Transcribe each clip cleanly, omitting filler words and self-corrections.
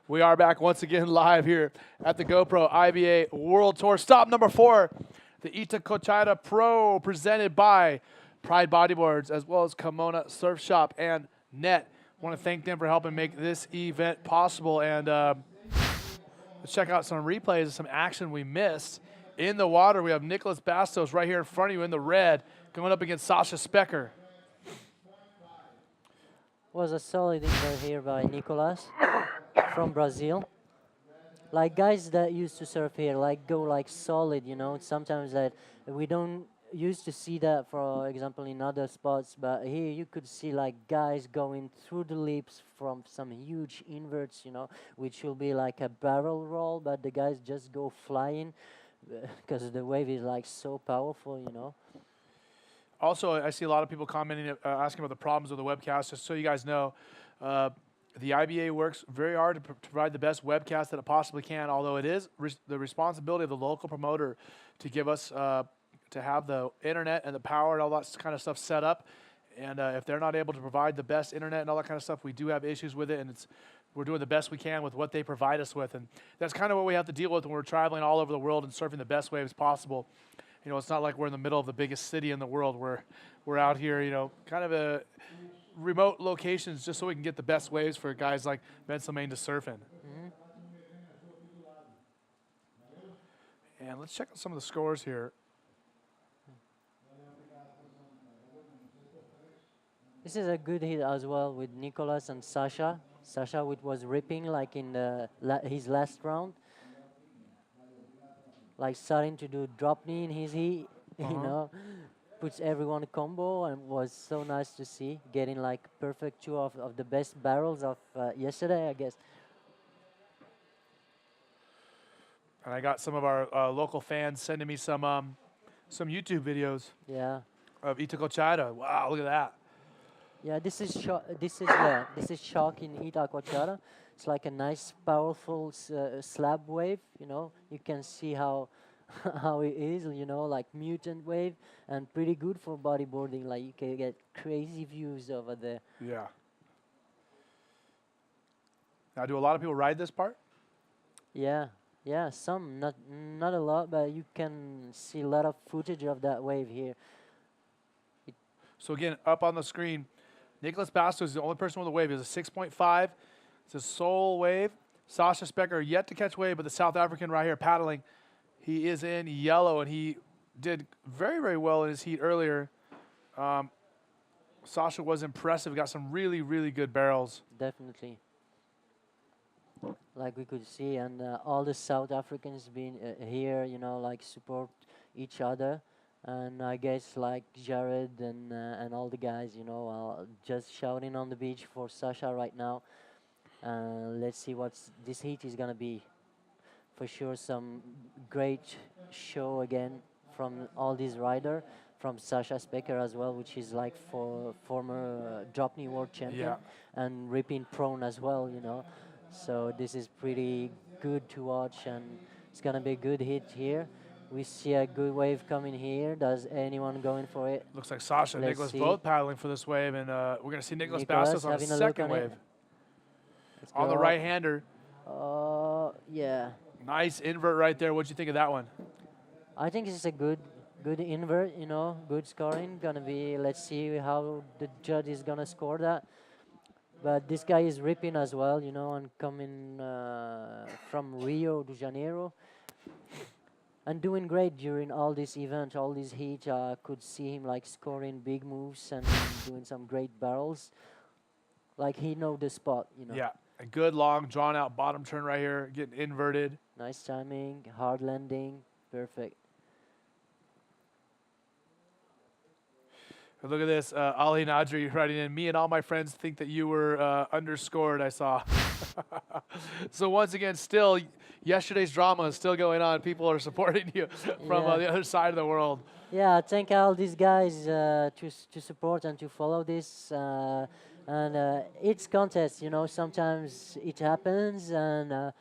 We are back once again live here at the GoPro IBA World Tour. Stop number 4, the Itacoatiara Pro, presented by Pride Bodyboards, as well as Kimona Surf Shop and Net. I want to thank them for helping make this event possible. And let's check out some replays of some action we missed. In the water, we have Nicholas Bastos right here in front of you in the red, going up against Sasha Specker. Was a solid invert here by Nicolas from Brazil. Like guys that used to surf here, like go like solid, you know. Sometimes that we don't used to see that, for example, in other spots, but here you could see like guys going through the lips from some huge inverts, you know, which will be like a barrel roll, but the guys just go flying because the wave is like so powerful, you know. Also, I see a lot of people commenting, asking about the problems with the webcast. Just so you guys know, the IBA works very hard to provide the best webcast that it possibly can, although it is the responsibility of the local promoter to give us, to have the internet and the power and all that kind of stuff set up. And if they're not able to provide the best internet and all that kind of stuff, we do have issues with it, and we're doing the best we can with what they provide us with. And that's kind of what we have to deal with when we're traveling all over the world and surfing the best waves possible. You know, it's not like we're in the middle of the biggest city in the world. We're out here, you know, kind of a remote locations just so we can get the best waves for guys like Ben Sylvain to surf in. And let's check out some of the scores here. This is a good hit as well with Nicolas and Sasha. Sasha was ripping like in the his last round. Like starting to do drop knee in his heat, you know, puts everyone a combo, and was so nice to see, getting like perfect 2 of the best barrels of yesterday, I guess. And I got some of our local fans sending me some YouTube videos. Yeah. Of Itacoatiara. Wow, look at that. Yeah, this is shock in Itacoatiara. It's like a nice, powerful slab wave. You know, you can see how how it is. You know, like mutant wave, and pretty good for bodyboarding. Like you can get crazy views over there. Yeah. Now, do a lot of people ride this part? Yeah, yeah. Some, not a lot, but you can see a lot of footage of that wave here. So again, up on the screen, Nicholas Bastos is the only person with a wave. He has a 6.5. It's a sole wave. Sasha Specker yet to catch wave, but the South African right here paddling, he is in yellow, and he did very, very well in his heat earlier. Sasha was impressive. Got some really, really good barrels. Definitely. Like we could see, and all the South Africans being here, you know, like support each other. And I guess like Jared and all the guys, you know, just shouting on the beach for Sasha right now. Let's see what this heat is gonna be. For sure, some great show again from all these riders, from Sasha Specker as well, which is like former drop knee world champion, and ripping prone as well, you know. So this is pretty good to watch, and it's gonna be a good hit here. We see a good wave coming here. Does anyone going for it? Looks like Sasha and Nicholas both paddling for this wave, and we're going to see Nicholas Bastos on the second wave. On the right-hander. Yeah. Nice invert right there. What'd you think of that one? I think it's a good invert, you know, good scoring. Gonna be, let's see how the judge is gonna score that. But this guy is ripping as well, you know, and coming from Rio de Janeiro. And doing great during all this event, all this heat. Could see him like scoring big moves and doing some great barrels. Like he know the spot, you know. Yeah, a good long drawn out bottom turn right here, getting inverted. Nice timing, hard landing, perfect. Look at this, Ali Nadri writing in, me and all my friends think that you were underscored, I saw. So once again, still, yesterday's drama is still going on. People are supporting you from the other side of the world. Yeah, thank all these guys to support and to follow this. And it's contest, you know, sometimes it happens, and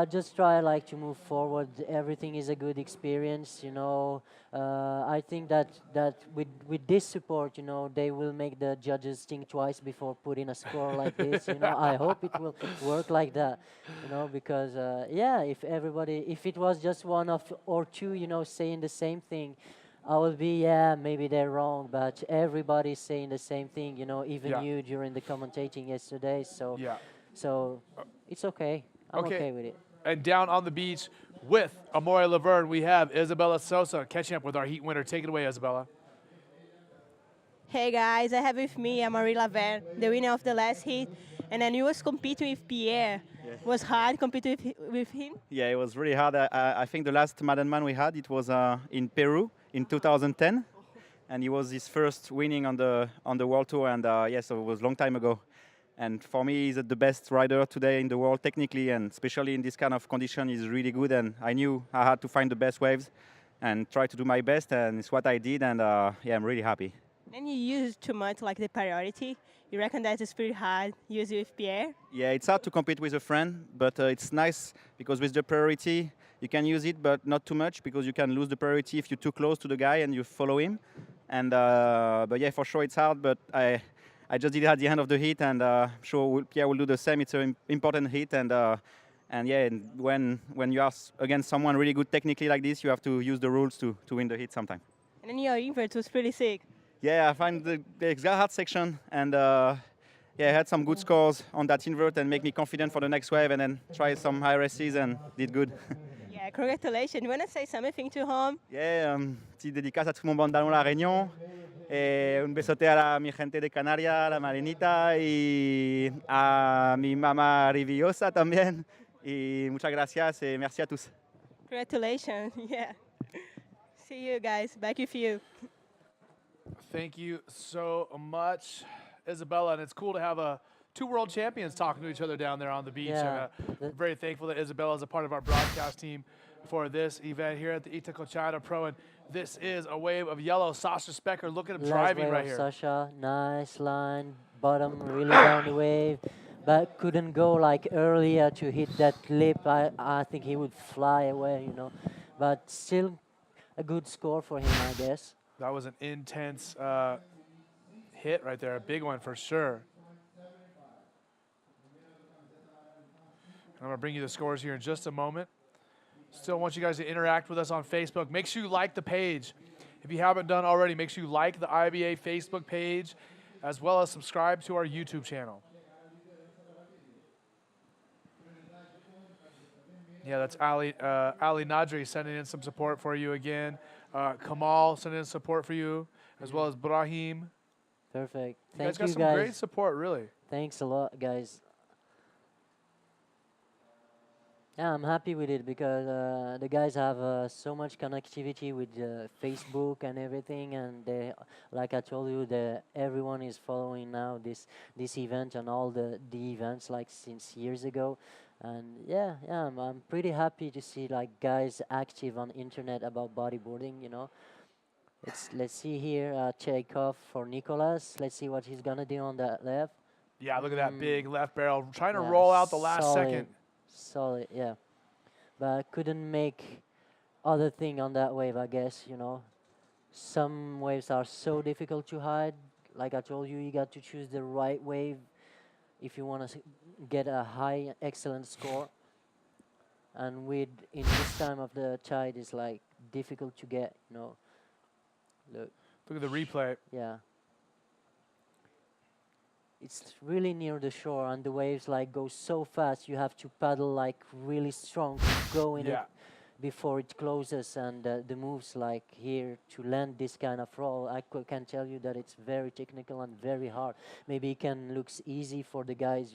Just try like to move forward. Everything is a good experience, I think that with this support, they will make the judges think twice before putting a score like this. I hope it will work like that, because yeah, if it was just one of or two, saying the same thing, I will be, yeah, maybe they're wrong, but everybody's saying the same thing, even Yeah. you during the commentating yesterday. So, Yeah. so it's okay. I'm Okay. okay with it. And down on the beach with Amore Laverne, we have Isabella Sosa catching up with our heat winner. Take it away, Isabella. Hey guys, I have with me Marie Laverne, the winner of the last heat, and then you was competing with Pierre. Yeah. Was hard competing with him. Yeah, it was really hard. I think the last Madden Man we had, it was in Peru in 2010, and he was his first winning on the World Tour, and yeah, so it was a long time ago. And for me, he's the best rider today in the world technically, and especially in this kind of condition, he's really good. And I knew I had to find the best waves and try to do my best, and it's what I did. And yeah, I'm really happy. Then you use too much like the priority. You reckon that it's pretty hard use it with Pierre. Yeah, it's hard to compete with a friend, but it's nice because with the priority, you can use it, but not too much because you can lose the priority if you're too close to the guy and you follow him. And but yeah, for sure it's hard, but I just did it at the end of the heat, and sure Pierre will do the same. It's an important heat, and yeah, and when you are against someone really good technically like this, you have to use the rules to win the heat sometime. And then your invert was pretty sick. Yeah, I find the exact hard section, and yeah, I had some good scores on that invert and make me confident for the next wave, and then try some high races and did good. Yeah, congratulations. You want to say something to home? Yeah, petite dédicace à tout mon bandalon La Réunion, et un besote a mi gente de Canarias, la Marinita, y a mi mamá Riviosa también, y muchas gracias, y merci à tous. Congratulations. Yeah. See you guys. Back with you. Thank you so much, Isabella. And it's cool to have two world champions talking to each other down there on the beach. Yeah. I'm very thankful that Isabella is a part of our broadcast team for this event here at the Itacoatiara Pro. And this is a wave of yellow. Sasha Specker, look at him Last driving wave right of here. Sasha, nice line, bottom really down the wave, but couldn't go like earlier to hit that lip. I think he would fly away, but still a good score for him, I guess. That was an intense hit right there, a big one for sure. I'm going to bring you the scores here in just a moment. Still want you guys to interact with us on Facebook. Make sure you like the page. If you haven't done already, make sure you like the IBA Facebook page as well as subscribe to our YouTube channel. Yeah, that's Ali Nadri sending in some support for you again. Kamal sending in support for you, as well as Brahim. Perfect. You guys Thank got you, some guys. great support, really. Thanks a lot, guys. Yeah, I'm happy with it because the guys have so much connectivity with Facebook and everything, and like I told you, everyone is following now this event and all the events like since years ago, and yeah, I'm pretty happy to see like guys active on internet about bodyboarding. Let's see here, Chekhov for Nicholas. Let's see what he's gonna do on that left. Yeah, look at that big left barrel. Trying to Yeah, roll out the last solid, second. Solid, yeah. But couldn't make other thing on that wave, I guess, Some waves are so difficult to hide. Like I told you, you got to choose the right wave if you want to get a high, excellent score. And in this time of the tide, it's like difficult to get, Look. Look at the replay. Yeah. It's really near the shore, and the waves like go so fast. You have to paddle like really strong to go in it before it closes. And the moves like here to land this kind of roll, I can tell you that it's very technical and very hard. Maybe it looks easy for the guys,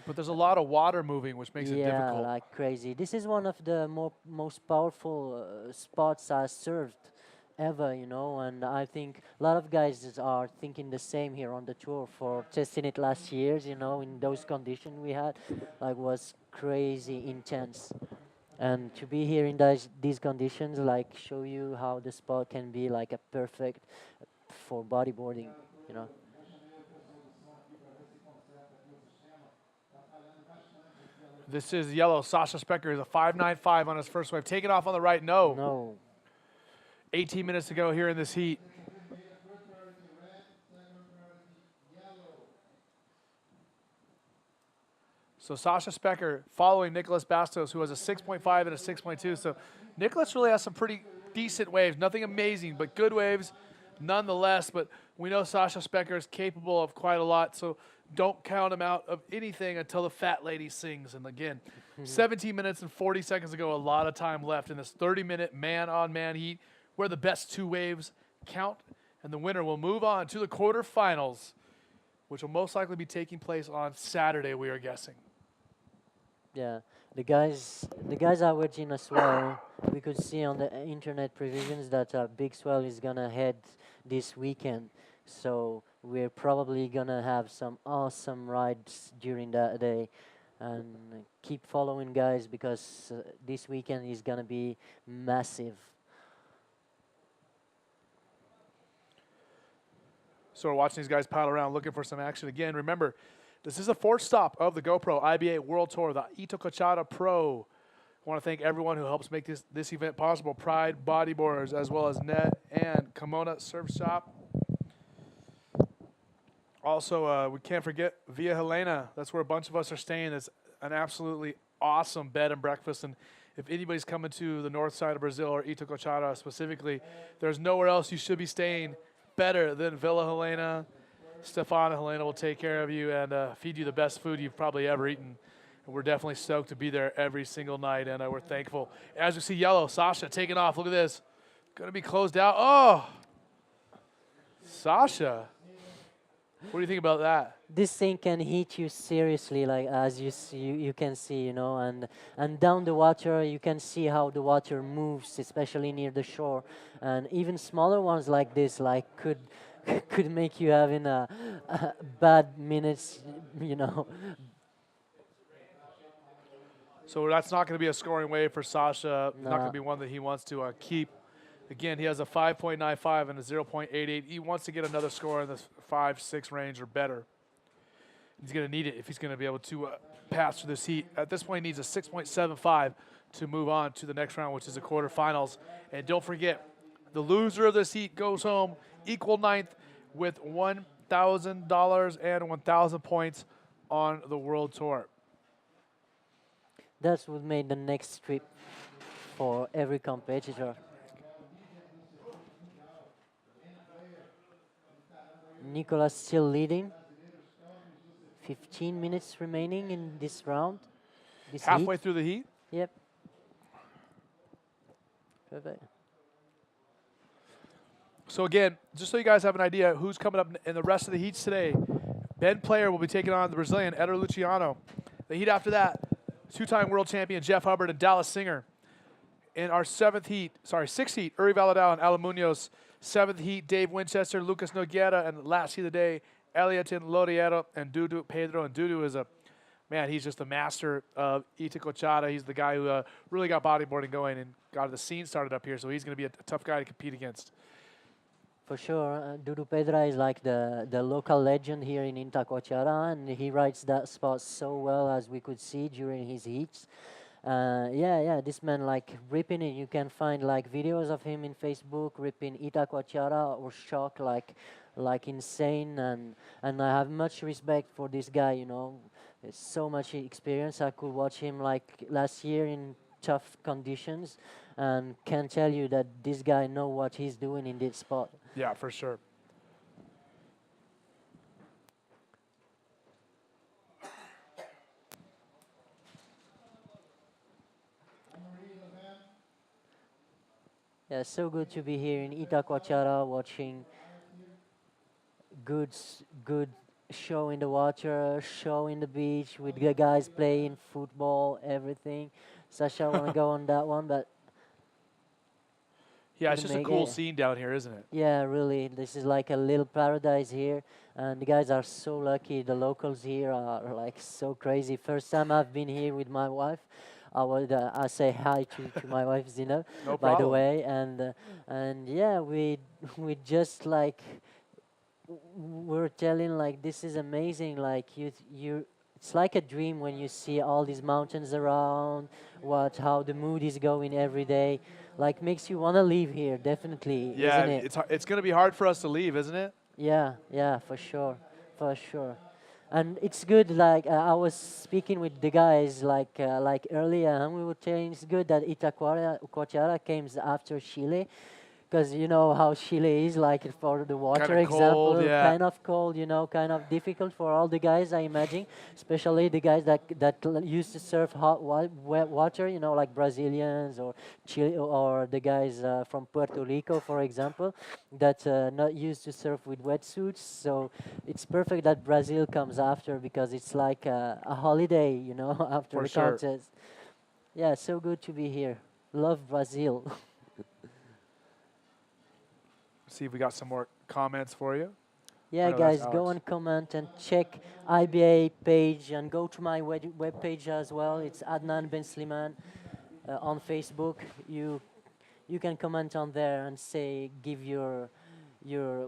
But there's a lot of water moving, which makes it difficult. Yeah, like crazy. This is one of the most powerful spots I served ever, and I think a lot of guys are thinking the same here on the tour for testing it last years, in those conditions we had, like was crazy intense. And to be here in these conditions, like show you how the spot can be like a perfect for bodyboarding, This is yellow. Sasha Specker is a 5.95 on his first wave. Taking off on the right, no. No. 18 minutes to go here in this heat. So Sasha Specker following Nicholas Bastos, who has a 6.5 and a 6.2. So Nicholas really has some pretty decent waves. Nothing amazing, but good waves nonetheless. But we know Sasha Specker is capable of quite a lot, so don't count him out of anything until the fat lady sings. And again, 17 minutes and 40 seconds to go, a lot of time left in this 30-minute man-on-man heat where the best two waves count, and the winner will move on to the quarterfinals, which will most likely be taking place on Saturday, we are guessing. Yeah, the guys are watching as well. We could see on the internet provisions that Big Swell is gonna head this weekend, so we're probably gonna have some awesome rides during that day. And keep following, guys, because this weekend is gonna be massive. So we're watching these guys paddle around looking for some action. Again, remember, this is the fourth stop of the GoPro IBA World Tour, the Itacoatiara Pro. I want to thank everyone who helps make this event possible. Pride Bodyboarders, as well as Net and Kimona Surf Shop. Also, we can't forget Via Helena. That's where a bunch of us are staying. It's an absolutely awesome bed and breakfast. And if anybody's coming to the north side of Brazil or Itacoatiara specifically, there's nowhere else you should be staying better than Villa Helena. Stefana Helena will take care of you and feed you the best food you've probably ever eaten. And we're definitely stoked to be there every single night, and we're thankful. As we see yellow, Sasha taking off. Look at this. Going to be closed out. Oh! Sasha. What do you think about that? This thing can hit you seriously, like as you can see, you know, and down the water you can see how the water moves, especially near the shore, and even smaller ones like this, like could make you having a bad minutes, you know. So that's not going to be a scoring wave for Sasha. Not going Nah. to be one that he wants to keep. Again, he has a 5.95 and a 0.88. He wants to get another score in the 5-6 range or better. He's going to need it if he's going to be able to pass through this heat. At this point, he needs a 6.75 to move on to the next round, which is the quarterfinals. And don't forget, the loser of this heat goes home equal ninth with $1,000 and 1,000 points on the World Tour. That's what made the next trip for every competitor. Nicolas still leading. 15 minutes remaining in this round. This Halfway heat. through the heat. Yep. Perfect. So again, just so you guys have an idea who's coming up in the rest of the heats today, Ben Player will be taking on the Brazilian Eder Luciano. The heat after that, two-time world champion Jeff Hubbard and Dallas Singer. In our sixth heat, Uri Valadao and Alan Munoz. Seventh heat, Dave Winchester, Lucas Nogueira, and last heat of the day, Eliotin Loriero and Dudu Pedro. And Dudu is he's just a master of Itacoatiara. He's the guy who really got bodyboarding going and got the scene started up here, so he's going to be a tough guy to compete against. For sure, Dudu Pedra is like the local legend here in Itacoatiara, and he rides that spot so well, as we could see during his heats. This man like ripping it. You can find like videos of him in Facebook ripping Itacoatiara or shock like insane, and I have much respect for this guy. You know, there's so much experience. I could watch him like last year in tough conditions, and can tell you that this guy know what he's doing in this spot. Yeah, for sure. Yeah, so good to be here in Itacoatiara watching good show in the water, show in the beach with the guys playing football, everything. Sasha want to go on that one, but Yeah, it's couldn't just a make cool it. scene down here, isn't it? Yeah, really, this is like a little paradise here, and the guys are so lucky. The locals here are like so crazy. First time I've been here with my wife. I say hi to my wife Zina, No by the problem. way, and yeah, we just like we're telling like this is amazing. Like you it's like a dream when you see all these mountains around, how the mood is going every day. Like makes you want to live here, definitely, Yeah, isn't it? it's going to be hard for us to leave, isn't it? Yeah, yeah, for sure, for sure. And it's good. Like I was speaking with the guys like earlier, and we were saying it's good that Itacoatiara came after Chile, because you know how Chile is like for the Kind water of cold, example, yeah. kind of cold, kind of difficult for all the guys, I imagine, especially the guys that used to surf hot wet water, like Brazilians or Chile or the guys from Puerto Rico, for example, that not used to surf with wetsuits. So it's perfect that Brazil comes after because it's like a holiday, after For the sure. contest. Yeah, so good to be here. Love Brazil. See if we got some more comments for you. Yeah, no, that's guys, go Alex. and comment and check IBA page and go to my web page as well. It's Adnan Ben Sliman on Facebook. You can comment on there and say, give your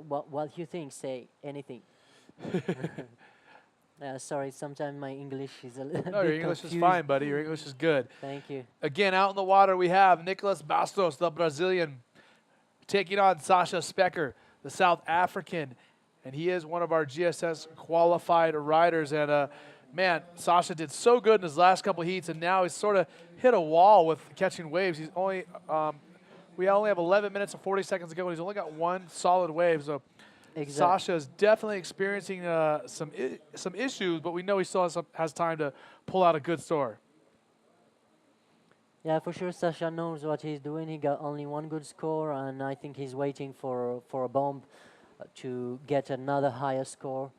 what you think. Say anything. Sorry, sometimes my English is a little No, your bit English is confused. fine, buddy. Your English is good. Thank you. Again, out in the water, we have Nicholas Bastos, the Brazilian, taking on Sasha Specker, the South African. And he is one of our GSS qualified riders. And, man, Sasha did so good in his last couple heats, and now he's sort of hit a wall with catching waves. He's only we only have 11 minutes and 40 seconds to go, and he's only got one solid wave. So Sasha is definitely experiencing some issues, but we know he still has time to pull out a good score. Yeah, for sure, Sasha knows what he's doing. He got only one good score, and I think he's waiting for a bomb to get another higher score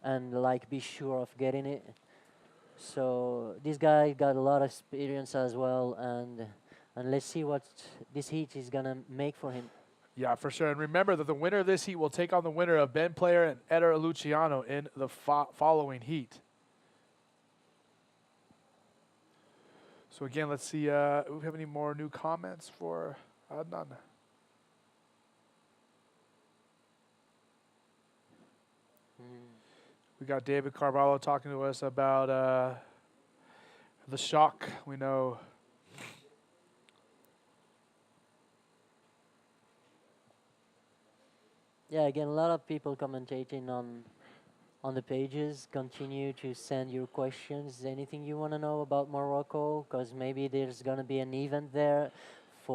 and like be sure of getting it. So this guy got a lot of experience as well, and let's see what this heat is gonna make for him. Yeah, for sure. And remember that the winner of this heat will take on the winner of Ben Player and Eder Luciano in the following heat. So again, let's see. Do we have any more new comments for Adnan? We got David Carvalho talking to us about the shock. We know. Yeah, again, a lot of people commentating on the pages. Continue to send your questions. Anything you want to know about Morocco, because maybe there's gonna be an event there. I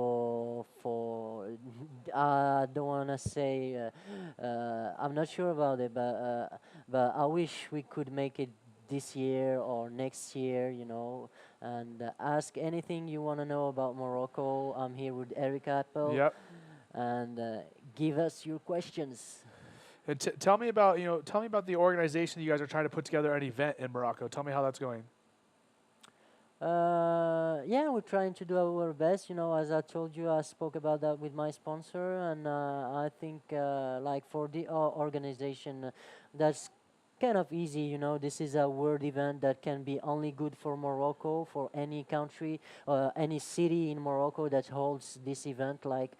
don't want to say. I'm not sure about it, but I wish we could make it this year or next year. And ask anything you want to know about Morocco. I'm here with Eric Appel. Yep. And give us your questions. And tell me about the organization you guys are trying to put together an event in Morocco. Tell me how that's going. Yeah, we're trying to do our best. As I told you, I spoke about that with my sponsor, and I think like for the organization, that's kind of easy. This is a world event that can be only good for Morocco, for any country, any city in Morocco that holds this event. Like,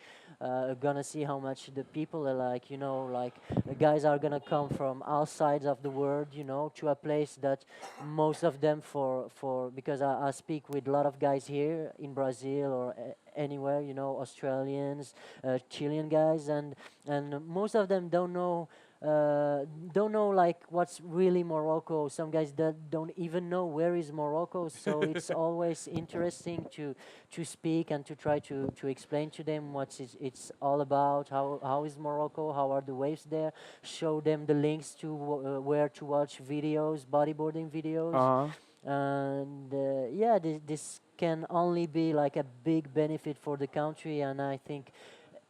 gonna see how much the people are like. The guys are gonna come from all sides of the world. To a place that most of them because I speak with a lot of guys here in Brazil or anywhere. Australians, Chilean guys, and most of them don't know like what's really Morocco. Some guys that don't even know where is Morocco. So it's always interesting to speak and to try to explain to them what it's all about. How is Morocco? How are the waves there? Show them the links to where to watch videos, bodyboarding videos. And yeah, this can only be like a big benefit for the country, and I think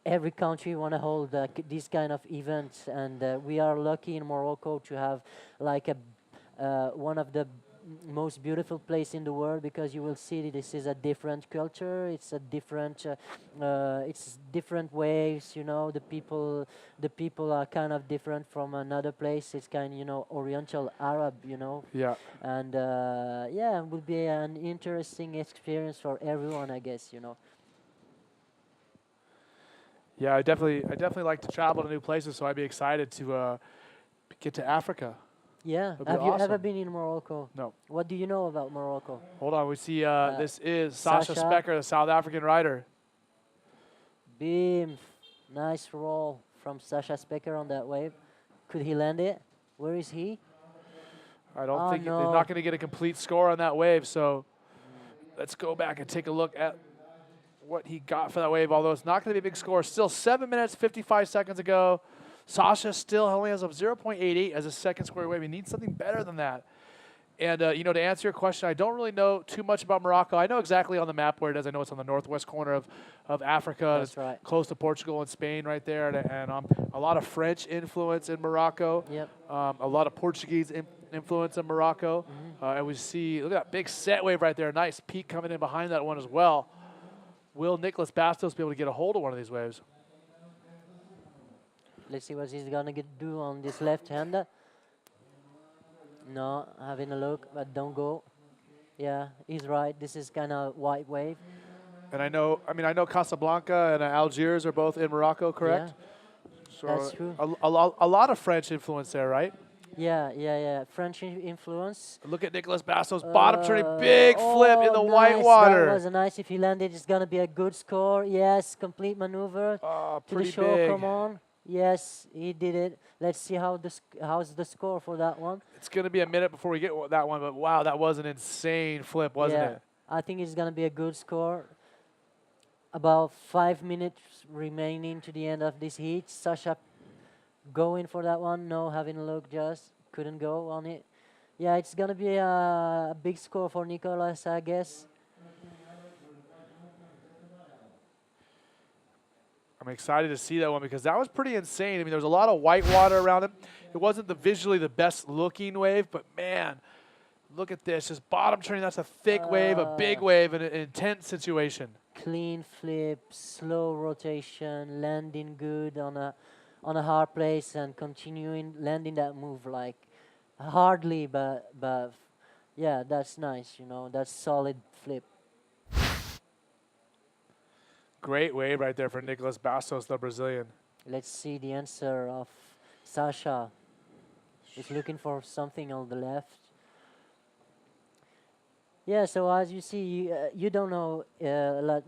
every country want to hold these kind of events, and we are lucky in Morocco to have like one of the most beautiful place in the world, because you will see this is a different culture. It's a different it's different ways. The people are kind of different from another place. It's kind of Oriental Arab. Yeah. And yeah, it will be an interesting experience for everyone, I guess. Yeah, I definitely like to travel to new places, so I'd be excited to get to Africa. Yeah. That'd be Have you ever awesome. been in Morocco? No. What do you know about Morocco? Hold on. We see this is Sasha Sasha. Specker, the South African rider. Beam. Nice roll from Sasha Specker on that wave. Could he land it? Where is he? I don't Oh, think they're no. not going to get a complete score on that wave. So let's go back and take a look at what he got for that wave. Although it's not going to be a big score. Still 7 minutes, 55 seconds ago. Sasha still only has a 0.88 as a second square wave. He needs something better than that. And, you know, to answer your question, I don't really know too much about Morocco. I know exactly on the map where it is. I know it's on the northwest corner of Africa. That's It's right. close to Portugal and Spain right there. And a lot of French influence in Morocco. Yep. A lot of Portuguese influence in Morocco. And we see, look at that big set wave right there. Nice peak coming in behind that one as well. Will Nicolas Bastos be able to get a hold of one of these waves? Let's see what he's gonna do on this left-hander. No, having a look, but don't go. Yeah, he's right. This is kind of white wave. And I know Casablanca and Algiers are both in Morocco, correct? So That's true. A lot of French influence there, right? Yeah. French influence. Look at Nicolas Bastos, bottom turning, big flip in the nice. white water. That was a nice. If he landed, it's gonna be a good score. Yes, complete maneuver Oh, to the pretty shore. big. Come on. Yes, he did it. Let's see how's the score for that one. It's going to be a minute before we get that one, but wow, that was an insane flip, wasn't Yeah, it? I think it's gonna be a good score. About 5 minutes remaining to the end of this heat. Sasha going for that one. No, having a look, just couldn't go on it. Yeah, it's gonna be a big score for Nicolas, I guess. I'm excited to see that one because that was pretty insane. I mean, there was a lot of white water around it. It wasn't visually the best looking wave, but man, look at this. Just bottom turning, that's a thick wave, a big wave, and an intense situation. Clean flip, slow rotation, landing good on a hard place, and continuing landing that move like hardly, but yeah, that's nice. You know, that's solid flip. Great wave right there for Nicolas Bastos, the Brazilian. Let's see the answer of Sasha. He's looking for something on the left. Yeah, so as you see, you don't know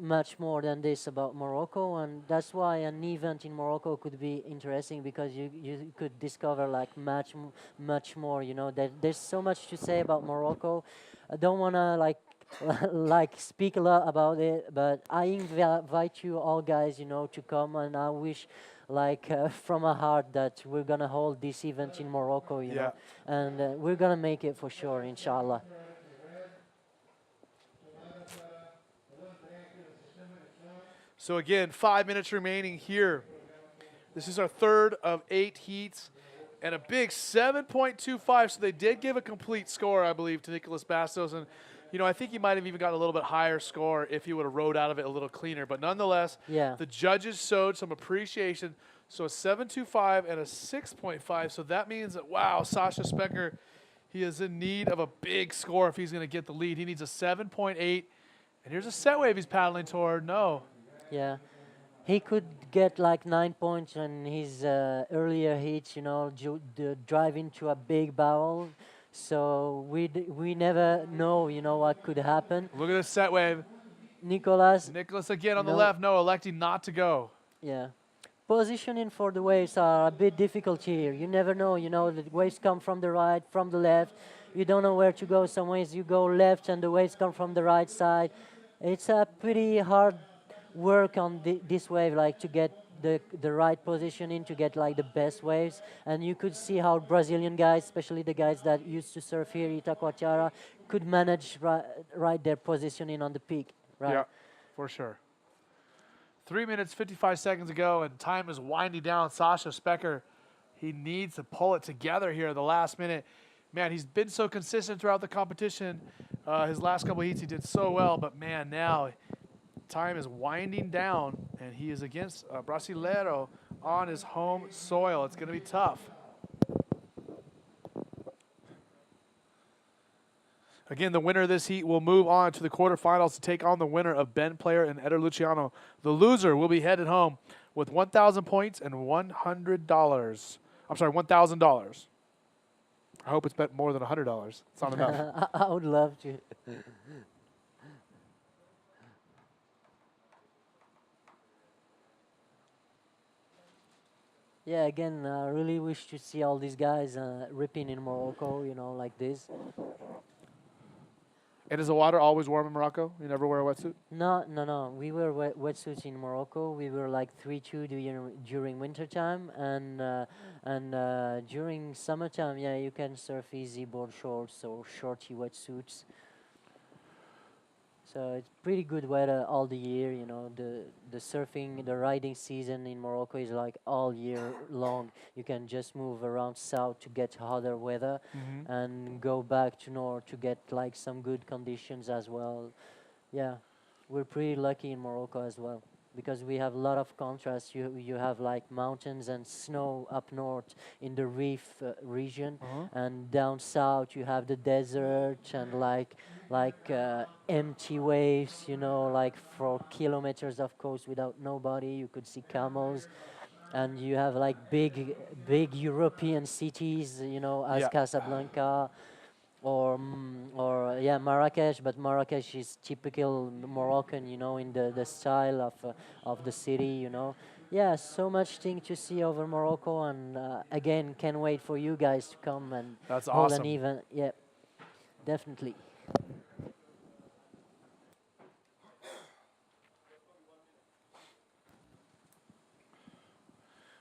much more than this about Morocco, and that's why an event in Morocco could be interesting because you could discover like much more. You know, there's so much to say about Morocco. I don't wanna like speak a lot about it, but I invite you all guys, you know, to come, and I wish from a heart that we're gonna hold this event in Morocco, you know, and we're gonna make it for sure, inshallah. So again, 5 minutes remaining here. This is our third of 8 heats and a big 7.25. So they did give a complete score, I believe, to Nicolas Bastos. And, you know, I think he might have even gotten a little bit higher score if he would have rode out of it a little cleaner. But nonetheless, the judges showed some appreciation. So a 7.25 and a 6.5. So that means that, wow, Sasha Specker, he is in need of a big score if he's going to get the lead. He needs a 7.8. And here's a set wave he's paddling toward. No. Yeah, he could get like 9 points in his earlier heats, you know, driving to a big barrel. So we never know, you know, what could happen. Look at this set wave. Nicolas again on the left. No, electing not to go. Yeah. Positioning for the waves are a bit difficult here. You never know, you know, the waves come from the right, from the left. You don't know where to go. Some ways you go left and the waves come from the right side. It's a pretty hard work on this wave, like to get the right positioning, to get like the best waves. And you could see how Brazilian guys, especially the guys that used to surf here, Itacoatiara, could manage right their positioning on the peak. Right? Yeah, for sure. 3 minutes, 55 seconds ago, and time is winding down. Sasha Specker, he needs to pull it together here at the last minute. Man, he's been so consistent throughout the competition. His last couple heats, he did so well, but man, now time is winding down, and he is against Brasileiro on his home soil. It's going to be tough. Again, the winner of this heat will move on to the quarterfinals to take on the winner of Ben Player and Eder Luciano. The loser will be headed home with 1,000 points and $100. I'm sorry, $1,000. I hope it's bet more than $100. It's not enough. I would love to. Yeah, again, I really wish to see all these guys ripping in Morocco, you know, like this. And is the water always warm in Morocco? You never wear a wetsuit? No, no, no. We wear wetsuits in Morocco. We were like 3-2 during winter time, and during summertime, yeah, you can surf easy board shorts or shorty wetsuits. So it's pretty good weather all the year. You know, the surfing, the riding season in Morocco is like all year long. You can just move around south to get hotter weather, and go back to north to get like some good conditions as well. Yeah, we're pretty lucky in Morocco as well because we have a lot of contrast. You have like mountains and snow up north in the reef region, and down south you have the desert and empty waves. You know, like for kilometers of coast without nobody. You could see camels, and you have like big European cities. You know, as Yeah. Casablanca or yeah, Marrakesh, but Marrakesh is typical Moroccan, you know, in the style of the city, you know. Yeah, so much thing to see over Morocco, and again, can't wait for you guys to come and That's hold awesome. an event. Yeah, definitely.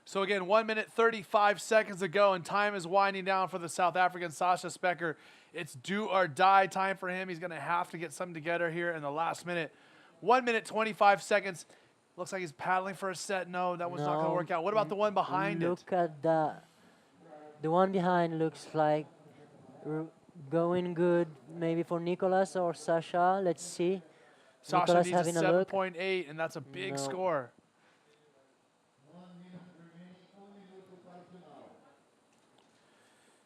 So again, 1 minute 35 seconds to go, and time is winding down for the South African Sasha Specker. It's do or die time for him. He's going to have to get something together here in the last minute. 1 minute 25 seconds. Looks like he's paddling for a set. No, that one's not going to No, work out. What about the one behind it? Look at that. The one behind looks like going good, maybe for Nicolas or Sasha. Let's see. Sasha Nicolas needs a having a look. 7.8, and that's a big No. score.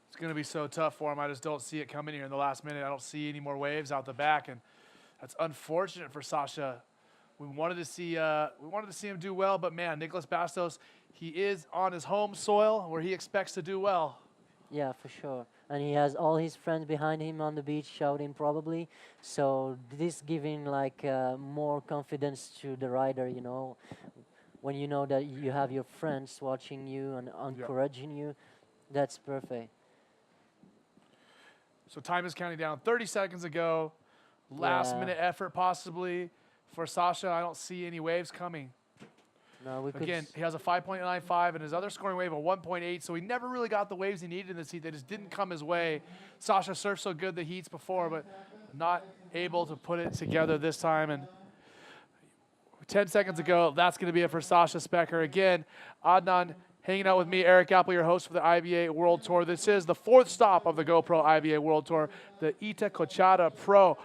It's going to be so tough for him. I just don't see it coming here in the last minute. I don't see any more waves out the back, and that's unfortunate for Sasha. We wanted to see him do well, but man, Nicolas Bastos, he is on his home soil where he expects to do well. Yeah, for sure. And he has all his friends behind him on the beach shouting probably. So this giving like more confidence to the rider, you know. When you know that you have your friends watching you and encouraging you, that's perfect. So time is counting down. 30 seconds to go. Last minute effort possibly for Sasha. I don't see any waves coming. No, we could Again, he has a 5.95 and his other scoring wave a 1.8, so he never really got the waves he needed in this heat. They just didn't come his way. Sasha surfed so good the heats before, but not able to put it together this time. And 10 seconds ago, that's going to be it for Sasha Specker. Again, Adnan hanging out with me, Eric Apple, your host for the IBA World Tour. This is the fourth stop of the GoPro IBA World Tour, the Itacoatiara Pro.